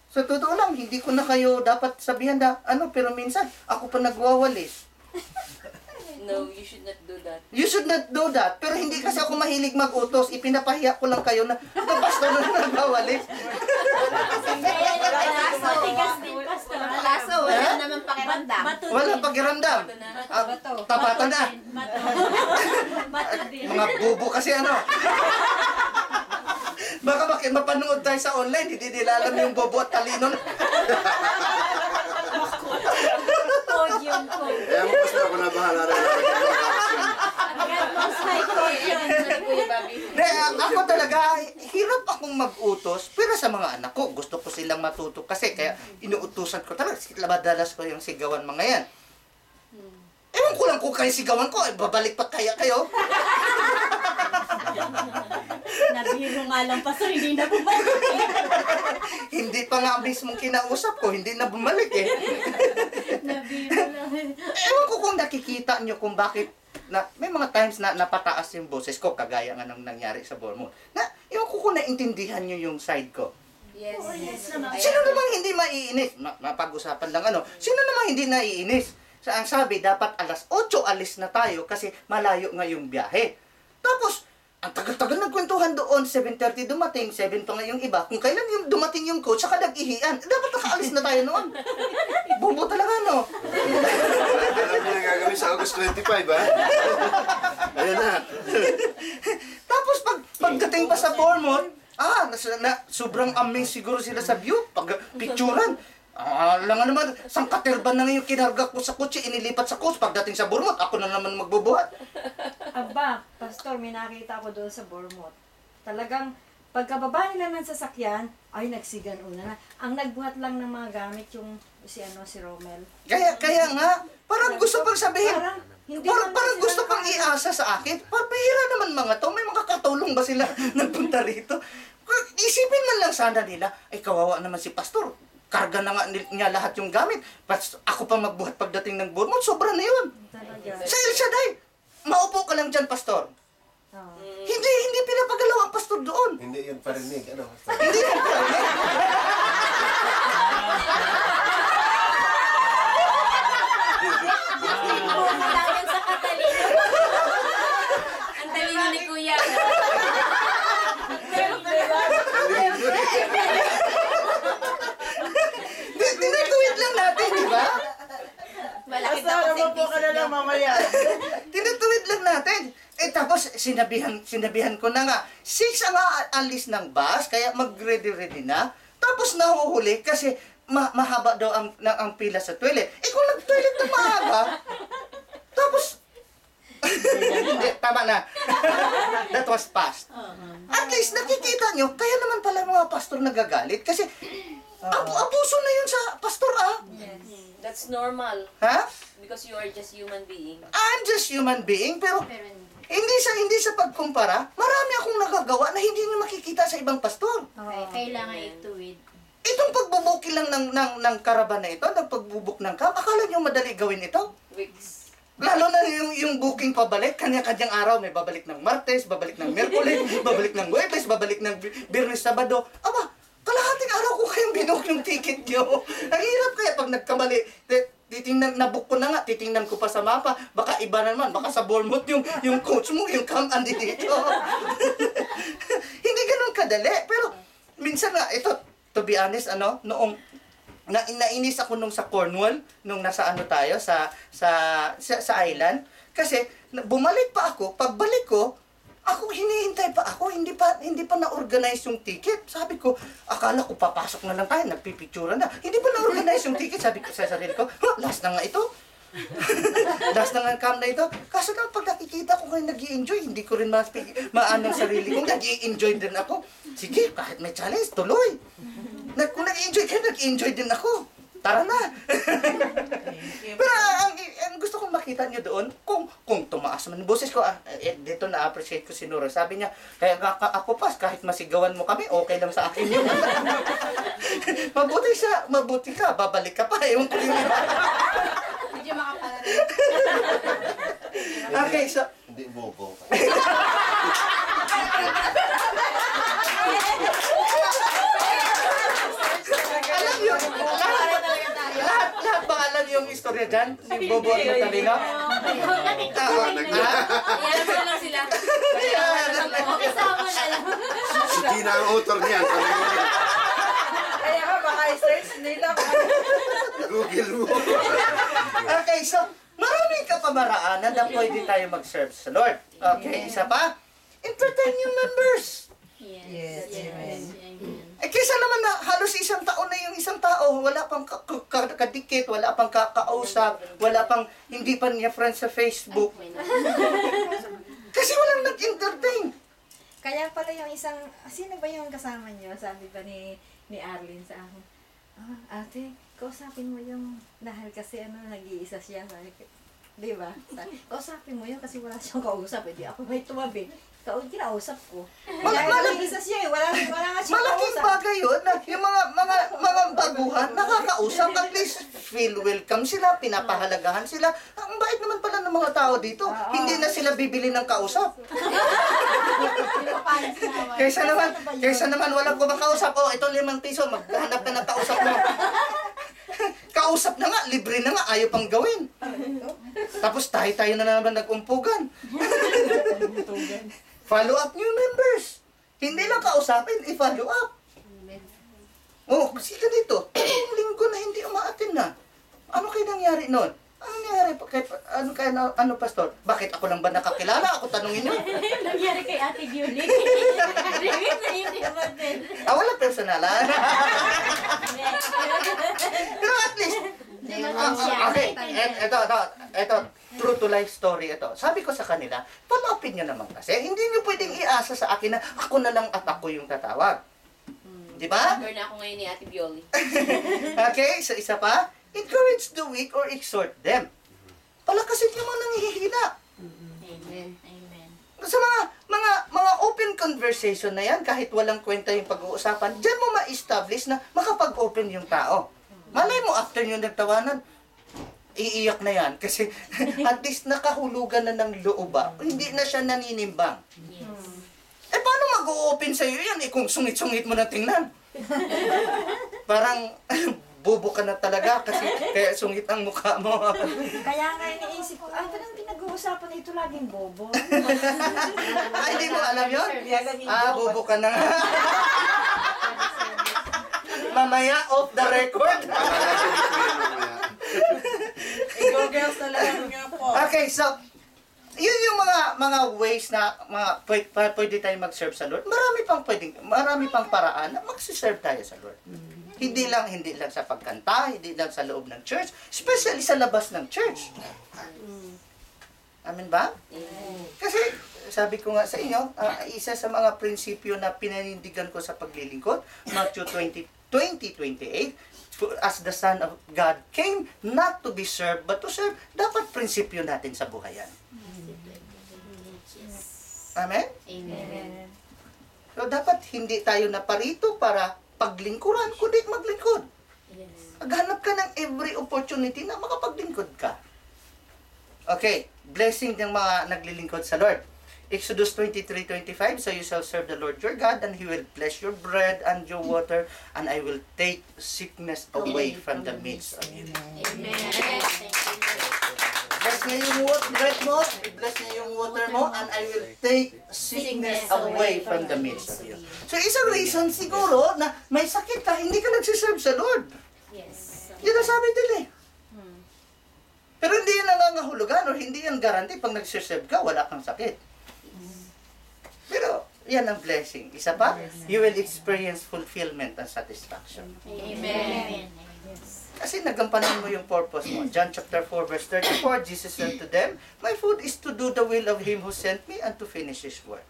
Sa totoo lang, hindi ko na kayo dapat sabihan pero minsan, ako pa nagwawalis. No, you should not do that. You should not do that. Pero hindi kasi ako mahilig mag-utos. Ipinapahiya ko lang kayo na pastor na nagwawalis. Laso, wala naman pakiramdam. Wala pakiramdam. Tapatan na. Mga bubo kasi Baka mapanood tayo sa online, hindi nila alam yung bobo at talino. Kaya mo basta ako na bahala rin. Ako talaga, hirap akong mag-utos, pero sa mga anak ko, gusto ko silang matuto kasi kaya inuutusan ko talaga, madalas ko yung sigawan mga yan. Ewan ko lang kung kayo sigawan ko, babalik pa kaya kayo. Nabiro nga lang pa, so hindi na bumalik. Hindi pa nga mismong kinausap ko, hindi na bumalik Nabiro lang. Ewan ko kung nakikita makikita nyo kung bakit na may mga times na napataas yung boses ko, kagaya nga nang nangyari sa Bournemouth. Na, yung ko naintindihan nyo yung side ko. Yes. Sino namang hindi maiinis? Mapag-usapan lang ano. Sino namang hindi naiinis? Ang sabi, dapat alas 8 alis na tayo kasi malayo nga yung biyahe. Tapos, ang tagal-tagal ng kwentuhan doon, 7:30 dumating, 7 pa nga yung iba. Kung kailan yung dumating yung coach, saka nag-ihian. Dapat nakaalis na tayo noon. Bobo talaga, no? Alam niyo na gagawin sa August 25, ha? Ayan na. Tapos pagdating pa sa Bournemouth, sobrang amazed siguro sila sa view. Pag picturean, lang naman, sangkaterban na yung kinarga ko sa kotse, inilipat sa coach. Pagdating sa Bournemouth, ako na naman magbubuhat. Aba, Pastor, may nakita ko doon sa Bournemouth. Talagang, pagkababa nila ng sasakyan, ay nagsigan una na. Ang nagbuhat lang ng mga gamit yung si Romel. Kaya nga, parang gusto pang sabihin, Hindi parang naman sila gusto pang iasa sa akin. Pabihira naman mga to, may mga katulong ba sila nagpunta rito? Isipin man lang sana nila, ay kawawa naman si Pastor. Karga na nga niya lahat yung gamit. Ako pa magbuhat pagdating ng Bournemouth, sobra na yun. Talaga. Sa El Shaddai, maupo ka lang dyan, Pastor. Oo. Hindi pinapagalaw ang Pastor doon. Hindi yun parinig. Ano? Hindi yan pwede. Wala yan sa katalino. Ang talino ni Kuya. Tinatuwid lang natin, di ba? Malaki Basta daw naman po ka na lang mamaya. Tinatuwid lang natin. Tapos sinabihan ko na nga, 6 ang aalis ng bus, kaya mag-ready-ready na. Tapos nahuhuli kasi mahaba daw ang pila sa toilet. Kung nag-toilet na mahaba, tapos, hindi, tama na. That was past. At least nakikita nyo, kaya naman pala mga pastor nagagalit kasi abuso na yun sa pastor, That's normal. Ha? Because you are just human being. I'm just human being, pero Pero hindi. hindi sa pagkumpara, marami akong nagagawa na hindi nyo makikita sa ibang pastor. Okay, kailangan ituwid. Itong pagbubuki lang ng karaban na ito, ng pagbubuk ng camp, akala nyo madali gawin ito? Weeks. Lalo na yung booking pabalik, kanya-kanyang araw, may babalik ng Martes, babalik ng Merkules, babalik ng Huwebes, babalik ng Biyernes, Sabado. Aba, kalahating araw ko kayong binook yung ticket nyo. Ang hirap kaya pag nagkamali, nabook ko na nga, titingnan ko pa sa mapa, baka iba na naman, baka sa Bournemouth yung coach mo, yung camp andi dito. Hindi ganun kadali, pero minsan nga, ito, to be honest, noong nainis ako nung sa Cornwall, nung nasa tayo, sa island, kasi bumalik pa ako, pagbalik ko, ako hinihintay pa ako, hindi pa na-organize yung ticket. Sabi ko, akala ko papasok na lang tayo, nagpipicturan na. Hindi pa na-organize yung ticket. Sabi ko sa sarili ko, last na nga ito. Last na nga ang camp na ito. Kaso na pag nakikita ko kayo nag-i-enjoy, hindi ko rin maanong sarili ko, nag-i-enjoy din ako. Sige, kahit may challenge, tuloy. Kung nag-i-enjoy kayo, nag-i-enjoy din ako. Tara na. Pero ang gusto kong makita niyo doon, kung tumaas man yung boses ko, dito na-appreciate ko si Nora. Sabi niya, kaya ako pas, kahit masigawan mo kami, okay lang sa akin yun. Mabuti ka, babalik ka pa. Ewan ko yun. Medyo makapala rin. Okay, so, Hindi bobo. alam yun, lahat ba alam yung istorya dyan? Yung Bobo at Natalino? Iyan mo lang sila. Isama na lang. Si Gina ang author niyan. Kaya ka, baka i-search nila. Google mo. Okay, so, maraming kapamaraanan na pwede tayo mag-serve sa Lord. Okay, isa pa, entertain yung members. Yes, amen. Kaysa naman na halos isang taon na yung isang tao, wala pang kadikit, wala pang kakausap, wala pang hindi pa niya friends sa Facebook. Kasi walang nag-entertain. Kaya pala yung isang, sino ba yung kasama niyo? Sabi ba ni Arlene sa akin, ate, kausapin mo yung, dahil kasi nag-iisa siya. Di ba? Kausapin mo yun kasi wala siyang kausap. Hindi ako may tumabi. Kinausap ko. Kaya isa siya eh. Wala nga siyang Malaking kausap. bagay yun na yung mga baguhan nakakausap, at least feel welcome sila, pinapahalagahan sila. Ang bait naman pala ng mga tao dito. Hindi na sila bibili ng kausap. Kaysa naman walang kumakausap. Oh, ito 5 piso, maghanap ka ng kausap mo. Kausap na nga, libre na nga, ayaw pang gawin. Tapos tayo na naman nag-umpugan. Follow up new members. Hindi lang kausapin, i-follow up. Oh, kasi ganito, 3 linggo na hindi umaatin na. Ano kayo nangyari noon? Ano nangyari? Ano, Pastor? Bakit ako lang ba nakakilala? Ako tanungin nyo. Nangyari kay Ate Julie. Hindi naman din. Wala personalan. Pero at least, okay, ito, true to life story ito. Sabi ko sa kanila, follow upin nyo naman kasi. Hindi nyo pwedeng iasa sa akin na ako na lang at ako yung tatawag. Di ba? Burn na ako ngayon ni Ate Bioli. Okay, so isa pa, encourage the weak or exhort them. Palakasin yung mga nanghihina. Amen. Amen. Sa mga open conversation na yan, kahit walang kwenta yung pag-uusapan, diyan mo ma-establish na makapag-open yung tao. Malay mo, after yung nagtawanan, iiyak na yan. Kasi at least nakahulugan na ng looba. Hindi na siya naninimbang. Yes. Paano mag-o-open sa'yo yan? Kung sungit-sungit mo na tingnan. Parang bobo ka na talaga kasi kaya sungit ang mukha mo. Kaya nga iniisip ko, ba nang pinag-uusapan na ito laging bobo? Hindi mo alam yun? Bobo ka na nga. Mamaya off the record. Go girls na lang nga po. Okay, so yun yung mga ways na pwede tayong mag-serve sa Lord. Marami pang paraan na mag-serve tayo sa Lord. Hindi lang sa pagkanta, hindi lang sa loob ng church, especially sa labas ng church. Amen ba? Kasi sabi ko nga sa inyo, isa sa mga prinsipyo na pinanindigan ko sa paglilingkod, Matthew 20:28, as the Son of God came not to be served but to serve, dapat prinsipyo natin sa buhay yan. Amen? Amen. So dapat hindi tayo naparito para paglingkuran, kundi maglingkod. Yes. Maghanap ka ng every opportunity na makapaglingkod ka. Okay, blessing ng mga naglilingkod sa Lord. Exodus 23:25, so you shall serve the Lord your God, and He will bless your bread and your water, and I will take sickness away from the midst of you. Amen. Bless niya yung bread mo, bless niya yung water mo, and I will take sickness away from the midst of you. So isang reason siguro na may sakit ka, hindi ka nagsiserve sa Lord. Yes. Yun ang sabi nila eh. Pero hindi yan nangangahulugan o hindi yan guarantee pag nagsiserve ka, wala kang sakit. Pero yan ang blessing. Isa pa, you will experience fulfillment and satisfaction. Amen. Kasi nagampanan mo yung purpose mo. John chapter 4 verse 34, Jesus said to them, my food is to do the will of Him who sent me and to finish His work.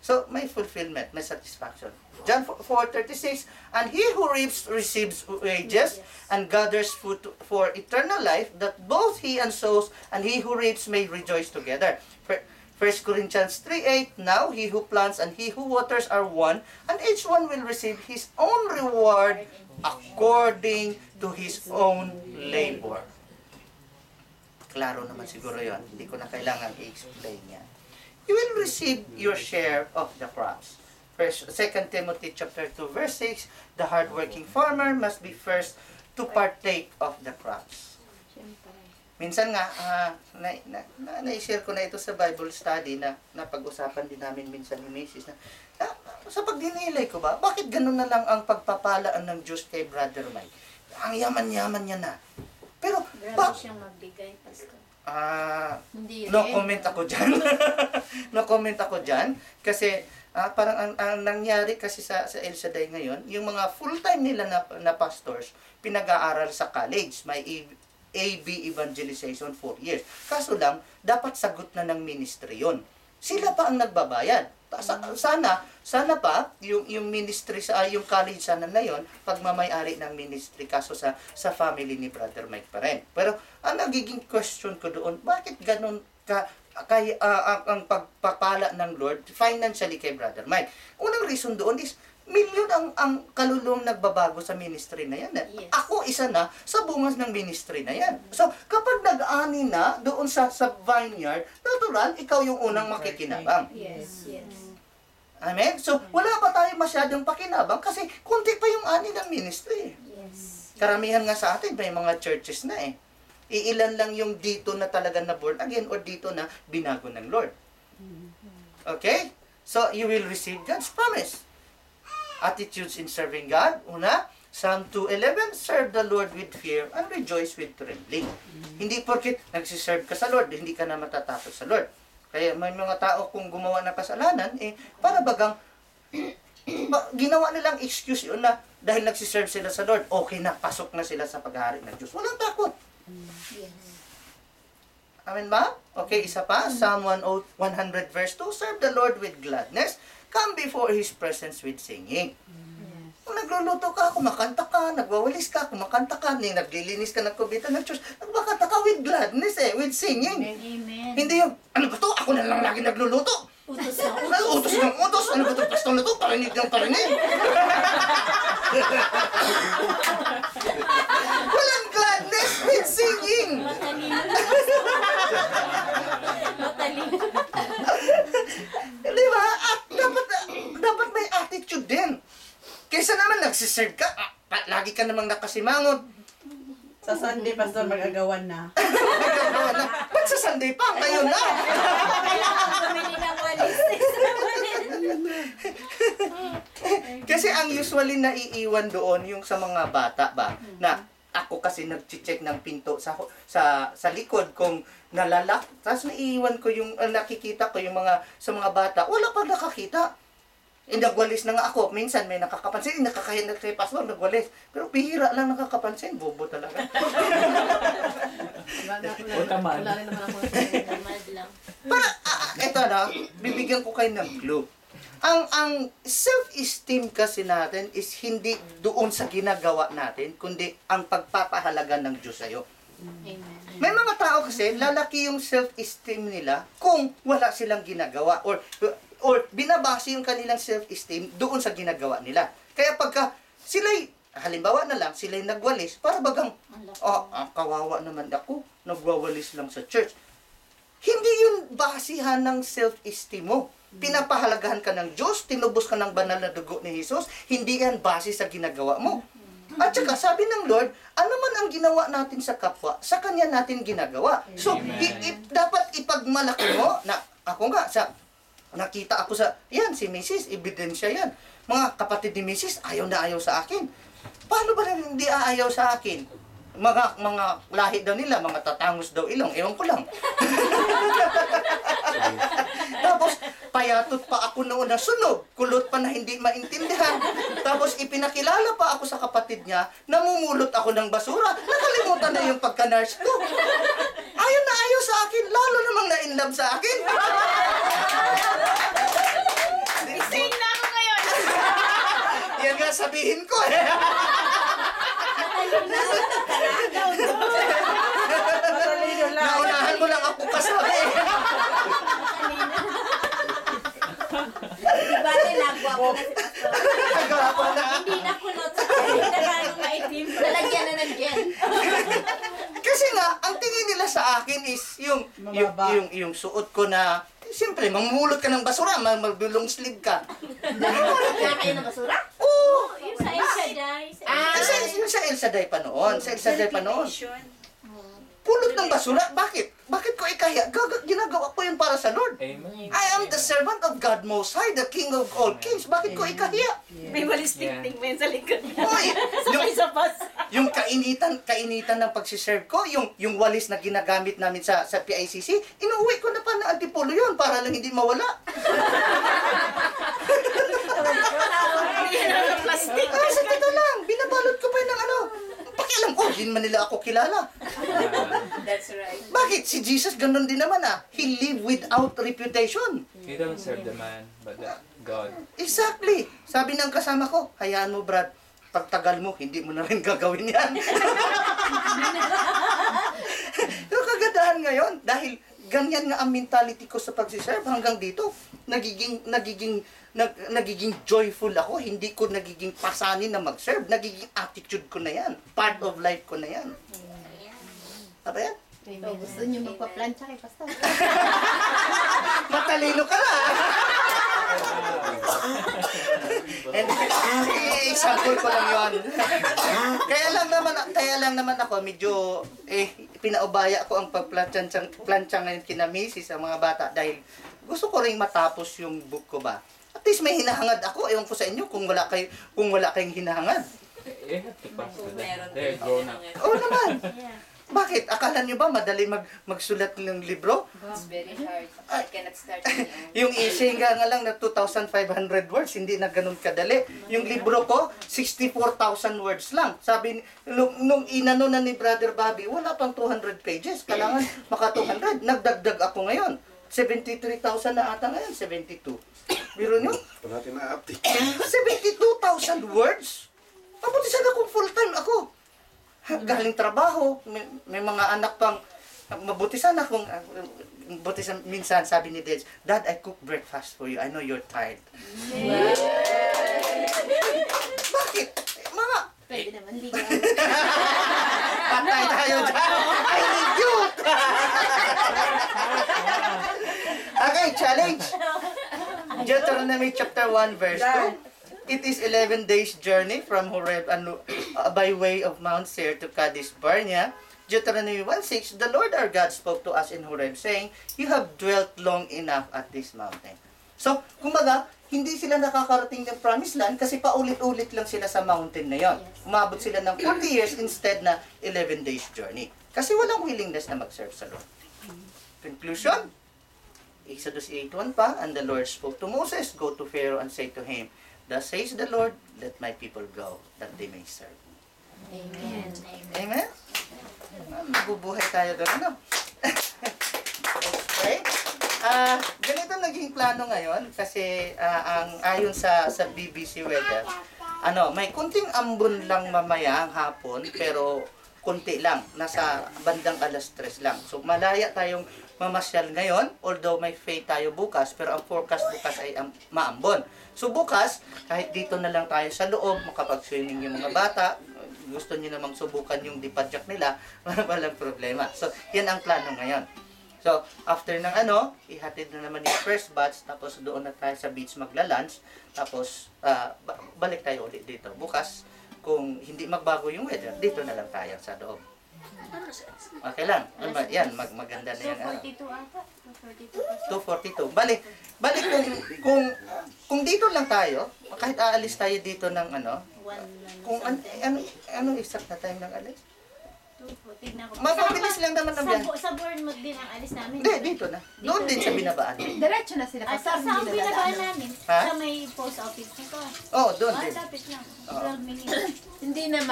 So, may fulfillment, may satisfaction. John 4:36, and he who reaps receives wages and gathers food for eternal life, that both he and sows and he who reaps may rejoice together. 1 Corinthians 3:8, now he who plants and he who waters are one, and each one will receive his own reward according to his own labor. Klaro naman siguro yon. Hindi ko na kailangan i-explain yan. You will receive your share of the crops. 2 Timothy chapter 2 verse 6, the hardworking farmer must be first to partake of the crops. Minsan nga, na-share ko na ito sa Bible study na napag-usapan din namin minsan ni Mrs. na sa pagdinilay ko ba, bakit ganun na lang ang pagpapalaan ng Diyos kay Brother Mike? Ang yaman-yaman niya na. Pero, Grabe siyang magbigay, Pastor. Hindi no comment ako dyan. No comment ako dyan. Kasi, parang ang nangyari kasi sa El Shaddai ngayon, yung mga full-time nila na pastors, pinag-aaral sa college. May AB evangelization 4 years. Kaso lang, dapat sagot na ng ministry yun. Sila pa ang nagbabayad. Sana, sana pa, yung ministry, yung college sana na yun, pagmamayari ng ministry, kaso sa family ni Brother Mike pa rin. Pero, ang nagiging question ko doon, bakit ganun ang pagpapala ng Lord financially kay Brother Mike? Unang reason doon is, milyon ang kalulong nagbabago sa ministry na yan. Yes. Ako isa na sa bungas ng ministry na yan. So, kapag nag-ani na doon sa vineyard, natural, ikaw yung unang makikinabang. Yes. Amen? So, wala pa tayo masyadong pakinabang kasi kunti pa yung ani ng ministry. Yes. Karamihan nga sa atin, may mga churches na eh. Iilan lang yung dito na talaga na born again or dito na binago ng Lord. Okay? So, you will receive God's promise. Attitudes in serving God. Una, Psalm 2:11, serve the Lord with fear and rejoice with trembling. Hindi porket nagsiserve ka sa Lord, hindi ka na matatakot sa Lord. Kaya may mga tao kung gumawa ng kasalanan, para bagang ginawa nilang excuse yun na dahil nagsiserve sila sa Lord, okay na, pasok na sila sa paghahari ng Diyos. Walang takot. Yes. Amen ba? Okay, isa pa. Psalm 100 verse 2, serve the Lord with gladness, come before His presence with singing. Kung nagluluto ka, kumakanta ka, nagwawalis ka, kumakanta ka, naglilinis ka ng kubitan ng church, nagmakanta ka with gladness with singing. Amen. Hindi yung, ano ba to? Ako na lang lagi nagluluto. Utos na Utos ng utos. Ano ba to? Pastong na to? Parinig ng parinig. Walang gladness with singing. Matalino. Di ba? At dapat may attitude din. Kaysa naman nagsiserve ka, lagi ka namang nakasimangot. Sa Sunday, Pastor, mag-agawan na. Ba't sa Sunday pa? Ngayon na. Kailangan bumili ng walis. Kasi ang usually na iiwan doon yung sa mga bata ba, na ako kasi nag-check ng pinto sa likod kung nalalak, tapos naiiwan ko yung nakikita ko yung sa mga bata, wala pa nakakita. Nagwalis na nga ako. Minsan may nakakapansin. Nakakahiya na kay Pastor, nagwalis. Pero bihira lang nakakapansin. Bobo talaga. Utaman. Tamad lang. Para, eto na, bibigyan ko kayo ng clue. Ang self-esteem kasi natin is hindi doon sa ginagawa natin, kundi ang pagpapahalaga ng Diyos sa'yo. Amen. May mga tao kasi, lalaki yung self-esteem nila kung wala silang ginagawa or binabase yung kanilang self-esteem doon sa ginagawa nila. Kaya pagka sila'y, halimbawa na lang, sila'y nagwalis, para bagang, kawawa naman ako, nagwawalis lang sa church. Hindi yun basihan ng self-esteem mo. Pinapahalagahan ka ng Diyos, tinubos ka ng banal na dugo ni Jesus, hindi yan base sa ginagawa mo. At saka, sabi ng Lord, ano man ang ginawa natin sa kapwa, sa Kanya natin ginagawa. So, dapat ipagmalaki mo, na ako nga, nakita ako yan, si Mrs., ebidensya yan. Mga kapatid ni Mrs., ayaw na ayaw sa akin. Paano ba na hindi aayaw sa akin? Mga lahi daw nila, mga tatangos daw ilong, ewan ko lang. Tapos, payatot pa ako noon na sunog, kulot pa na hindi maintindihan. Tapos, ipinakilala pa ako sa kapatid niya, namumulot ako ng basura. Nakalimutan na yung pagka-nurse ko. Ayaw na ayaw sa akin, lalo namang na-inlove sa akin. Sing na ako ngayon. Yan nga sabihin ko Matalino lang. Naunahan mo lang ako kasabi Diba nilagwa ko na si Pastor? Nagwapo na. Hindi na kulot. Hindi na gano'ng maitim. Nalagyan na ng gel. Kasi nga, ang tingin nila sa akin is Mababa. yung suot ko na, siyempre, mamulot ka ng basura, magdulong sleeve ka. Kaya kayo ng basura? Oo! Yung sa El Shaddai. Sa El Shaddai pa noon. Sa El Shaddai pa noon. Pulot ng basura? Bakit? Bakit ko ikahiya? Ginagawa ko yun para sa Lord. Amen. I am the servant of God Most High, the King of all kings. Bakit ko ikahiya? May walis ting-ting mo yun sa likod. Hoy! Sabay-sabas. Yung kainitan ng pagsiserve ko, yung walis na ginagamit namin sa PICC, inuwi ko na pa na antipolo yun para lang hindi mawala. Plastic. Sa tito lang, binabalot ko pa yun ng pakialam ko, hindi man nila ako kilala. That's right. Bakit? Si Jesus ganun din naman He lived without reputation. He don't serve the man, but God. Exactly. Sabi ng kasama ko, hayaan mo Brad, pagtagal mo, hindi mo na rin gagawin yan. Pero kagandahan ngayon, dahil ganyan nga ang mentality ko sa pagsiserve hanggang dito, nagiging joyful ako, hindi ko nagiging pasanin na mag-serve, nagiging attitude ko na yan, part of life ko na yan. Apa yan? So, gusto niyo magpa-plancha kay Pastor? Matalino ka na! And, example ko lang yun. Kaya lang naman ako, medyo, pinaubaya ko ang pagplantsa ngayon kina Missy sa mga bata dahil gusto ko ring matapos yung book ko ba. At least may hinahangad ako. Ewan ko sa inyo kung wala kayong hinahangad. They're grown up. Oo naman. Bakit? Akala nyo ba madali magsulat ng libro? It's very hard. I cannot start on Yung essay nga lang na 2,500 words, hindi na ganun kadali. Yung libro ko, 64,000 words lang. Sabi, nung inano na ni Brother Bobby, wala pang 200 pages. Kailangan maka 200. Nagdagdag ako ngayon. 73,000 na ata ngayon, 72. Biro nyo? Wala natin na-update. 72,000 words? Mabuti sana kung full-time ako. Galing trabaho, may mga anak pang, mabuti sana kung, minsan sabi ni Dad, Dad, I cook breakfast for you. I know you're tired. Bakit? Mga, Pwede naman ligaw. patay tayo dyan. I need you. Okay, challenge. Deuteronomy chapter 1 verse 2. It is 11 days journey from Horeb and by way of Mount Seir to Kadesh Barnea. Deuteronomy 1:6, the Lord our God spoke to us in Horeb, saying, you have dwelt long enough at this mountain. So, kumbaga, hindi sila nakakarating ng promised land kasi paulit-ulit lang sila sa mountain na yon. Umabot sila ng 40 years instead na 11 days journey. Kasi walang willingness na mag-serve sa Lord. Conclusion, Exodus 8:1 pa, and the Lord spoke to Moses, go to Pharaoh and say to him, thus says the Lord, let my people go, that they may serve. Amen. Amen? Mabubuhay tayo doon, ano? Okay. Ganito naging plano ngayon kasi ayon sa BBC weather, may kunting ambon lang mamaya ang hapon pero kunti lang, nasa bandang 3:00 lang. So malaya tayong mamasyal ngayon, although may faith tayo bukas, pero ang forecast bukas ay maambon. So bukas, kahit dito na lang tayo sa loob, makapag-swimming yung mga bata, gusto niyo namang subukan yung dipadyak nila, walang problema. So yan ang plano ngayon. So, after ng ihatid na naman yung first batch, tapos doon na tayo sa beach magla-lunch, tapos balik tayo ulit dito. Bukas, kung hindi magbago yung weather, dito na lang tayo sa loob. Okay lang. Yan, maganda na yan. 242 ata. 242. 2:42. Balik kung dito lang tayo, kahit aalis tayo dito ng kung ano exact na time ng alis? Tignan ko. Mapabilis lang naman ang biyahe. Sa Bournemouth din ang alis namin. Hindi, dito na. Doon din sa binabaan. Diretso na sila. Sa ang binabaan namin. Ha? Sa may post office. Ito. Oh, doon din. Lapit lang. Oo. 12 minutes. Hindi na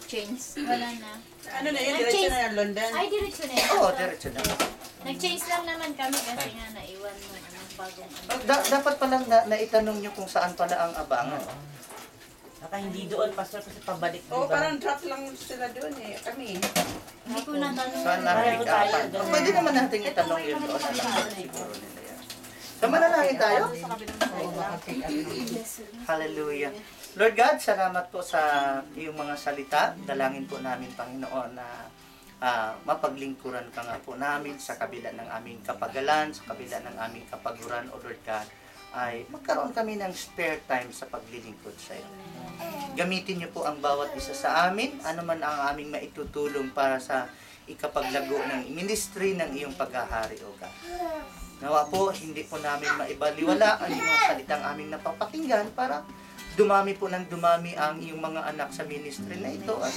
change. Wala na. Ano na yun? Diretso na yung London. Ay, diretso na yun. Oo, diretso na. Nag-change lang naman kami kasi nga naiwan mo ng bagong Dapat palang naitanong nyo kung saan pala ang abangan. Baka hindi doon, Pastor, kasi pabalik. Oo, parang drop lang sila doon eh. Kami. Hindi ko natanong. Saan namin ikapan? Pwede naman natin itanong yun doon. Siguro nila yan. So, manalangin tayo? Hallelujah. Lord God, salamat po sa iyong mga salita. Dalangin po namin, Panginoon, na mapaglingkuran ka nga po namin sa kabila ng aming kapagalan, sa kabila ng aming kapaguran, O Lord God, ay magkaroon kami ng spare time sa paglilingkod sa iyo. Gamitin niyo po ang bawat isa sa amin, ano man ang aming maitutulong para sa ikapaglago ng ministry ng iyong paghahari, O God. Nawa po, hindi po namin maibaliwala ang mga salitang aming napapakinggan para dumami po ng dumami ang iyong mga anak sa ministry na ito. At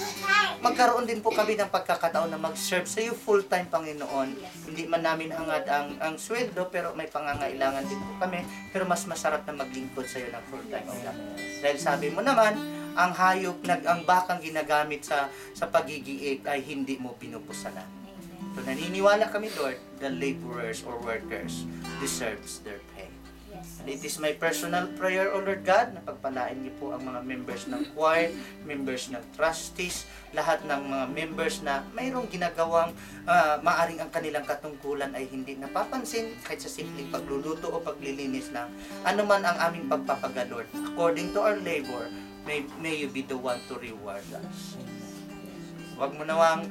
magkaroon din po kami ng pagkakataon na mag-serve sa iyo full-time, Panginoon. Hindi man namin hangad ang sweldo, pero may pangangailangan din po kami. Pero mas masarap na maglingkod sa iyo ng full-time, O God. Dahil sabi mo naman, ang hayop, ang bakang ginagamit sa pagigiig ay hindi mo pinupusalan. So naniniwala kami, Lord, the laborers or workers deserves their pay. Yes. It is my personal prayer, O Lord God, na pagpalain niyo po ang mga members ng choir, members ng trustees, lahat ng mga members na mayroong ginagawang maaring ang kanilang katungkulan ay hindi napapansin kahit sa simpleng pagluluto o paglilinis lang. Ano man ang aming pagpapagalord, according to our labor, may you be the one to reward us. Huwag mo nawang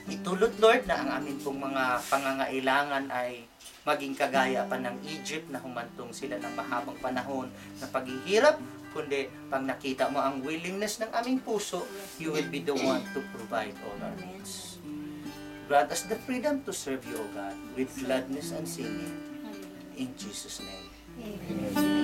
itulot, Lord, na ang amin pong mga pangangailangan ay maging kagaya pa ng Egypt na humantong sila ng mahabang panahon na paghihirap, kundi pag nakita mo ang willingness ng aming puso, you will be the one to provide all our needs. Grant us the freedom to serve you, O God, with gladness and singing. In Jesus' name. Amen.